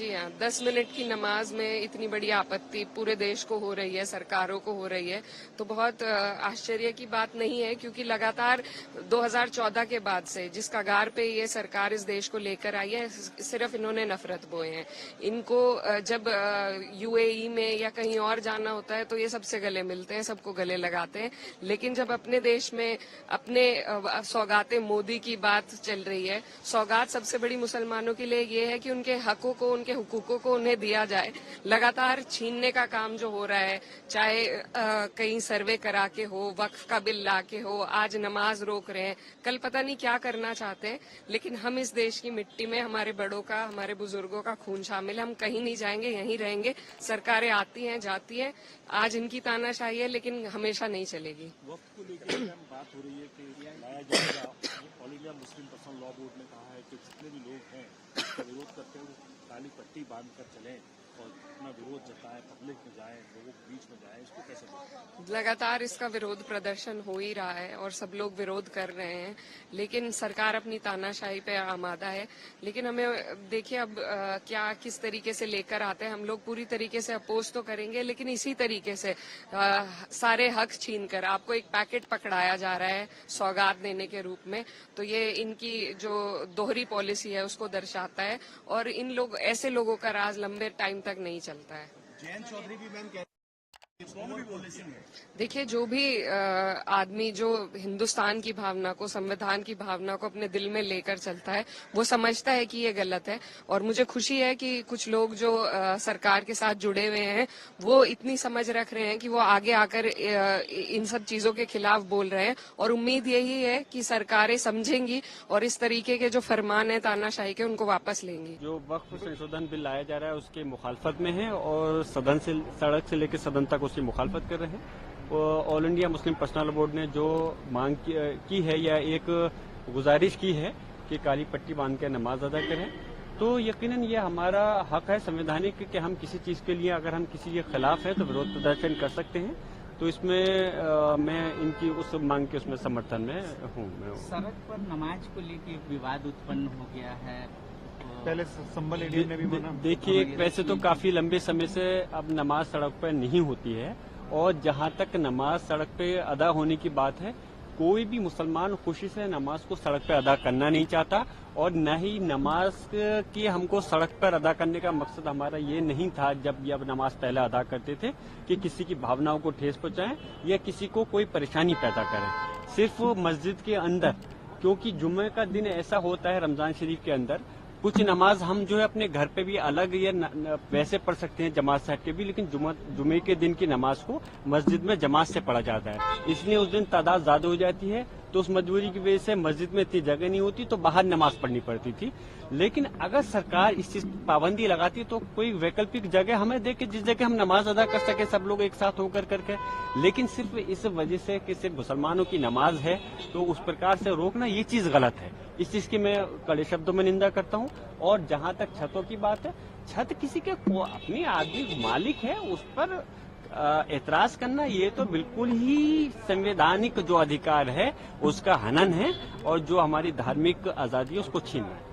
जी हाँ, 10 मिनट की नमाज में इतनी बड़ी आपत्ति पूरे देश को हो रही है, सरकारों को हो रही है, तो बहुत आश्चर्य की बात नहीं है, क्योंकि लगातार 2014 के बाद से जिस कगार पे ये सरकार इस देश को लेकर आई है, सिर्फ इन्होंने नफरत बोए हैं। इनको जब यूएई में या कहीं और जाना होता है तो ये सबसे गले मिलते हैं, सबको गले लगाते हैं, लेकिन जब अपने देश में अपने सौगाते मोदी की बात चल रही है, सौगात सबसे बड़ी मुसलमानों के लिए ये है कि उनके हकों को, उनके हुकूकों को उन्हें दिया जाए। लगातार छीनने का काम जो हो रहा है, चाहे कहीं सर्वे करा के हो, वक्फ का बिल ला के हो, आज नमाज रोक रहे हैं, कल पता नहीं क्या करना चाहते हैं, लेकिन हम इस देश की मिट्टी में हमारे बड़ों का, हमारे बुजुर्गों का खून शामिल है। हम कहीं नहीं जाएंगे, यहीं रहेंगे। सरकारें आती हैं, जाती हैं, आज इनकी तानाशाही है, लेकिन हमेशा नहीं चलेगी। वक्त को लेकर बात हो रही है कि लाया जाएगा। All India Muslim personal law board ने कहा है कि जितने भी लोग हैं उसका विरोध करते हैं, वो काली पट्टी बांध कर चलें और अपना विरोध जताएं, पब्लिक में जाएं, लोगों के बीच में जाएं। इसको कैसे देखते? लगातार इसका विरोध प्रदर्शन हो ही रहा है और सब लोग विरोध कर रहे हैं, लेकिन सरकार अपनी तानाशाही पे आमादा है। लेकिन हमें देखिए अब क्या किस तरीके से लेकर आते हैं। हम लोग पूरी तरीके से अपोज तो करेंगे, लेकिन इसी तरीके से सारे हक छीन कर आपको एक पैकेट पकड़ाया जा रहा है सौगात देने के रूप में, तो ये इनकी जो दोहरी पॉलिसी है उसको दर्शाता है, और इन लोग ऐसे लोगों का राज लंबे टाइम तक नहीं चलता है। जयंत चौधरी भी मैम देखिए, जो भी आदमी जो हिंदुस्तान की भावना को, संविधान की भावना को अपने दिल में लेकर चलता है, वो समझता है कि ये गलत है। और मुझे खुशी है कि कुछ लोग जो सरकार के साथ जुड़े हुए हैं, वो इतनी समझ रख रहे हैं कि वो आगे आकर इन सब चीजों के खिलाफ बोल रहे हैं। और उम्मीद यही है कि सरकारें समझेंगी और इस तरीके के जो फरमान है तानाशाही के, उनको वापस लेंगी। जो वक्फ संशोधन बिल लाया जा रहा है उसके मुखालफत में है और सदन से, सड़क से लेकर सदन तक उसकी मुखालफत कर रहे हैं। All India Muslim personal board ने जो मांग की है या एक गुजारिश की है कि काली पट्टी बांध कर नमाज अदा करें, तो यकीनन ये हमारा हक है संवैधानिक कि हम किसी चीज के लिए, अगर हम किसी के खिलाफ है तो विरोध प्रदर्शन कर सकते हैं। तो इसमें मैं इनकी उस मांग के उसमें समर्थन में हूँ। सड़क पर नमाज को लेकर विवाद उत्पन्न हो गया है। पहले संबल एरिया में भी बना। देखिए, वैसे तो काफी लंबे समय से अब नमाज सड़क पर नहीं होती है, और जहां तक नमाज सड़क पे अदा होने की बात है, कोई भी मुसलमान खुशी से नमाज को सड़क पे अदा करना नहीं चाहता, और न ही नमाज की हमको सड़क पर अदा करने का मकसद हमारा ये नहीं था, जब ये अब नमाज पहले अदा करते थे, कि किसी की भावनाओं को ठेस पहुंचाएं या किसी को कोई परेशानी पैदा करें। सिर्फ मस्जिद के अंदर, क्योंकि जुम्मे का दिन ऐसा होता है रमजान शरीफ के अंदर, कुछ नमाज हम जो है अपने घर पे भी अलग या वैसे पढ़ सकते हैं जमात से हट के भी, लेकिन जुमे के दिन की नमाज को मस्जिद में जमात से पढ़ा जाता है। इसलिए उस दिन तादाद ज्यादा हो जाती है, तो उस मजबूरी की वजह से मस्जिद में इतनी जगह नहीं होती, तो बाहर नमाज पढ़नी पड़ती थी। लेकिन अगर सरकार इस चीज पाबंदी लगाती तो कोई वैकल्पिक जगह हमें दे के जिस जगह हम नमाज अदा कर सके सब लोग एक साथ होकर करके, लेकिन सिर्फ इस वजह से कि सिर्फ मुसलमानों की नमाज है तो उस प्रकार से रोकना, ये चीज गलत है। इस चीज की मैं कड़े शब्दों में निंदा करता हूँ। और जहाँ तक छतों की बात है, छत किसी के अपने आदमी मालिक है, उस पर एतराज करना ये तो बिल्कुल ही संवैधानिक जो अधिकार है उसका हनन है, और जो हमारी धार्मिक आजादी है उसको छीनना है।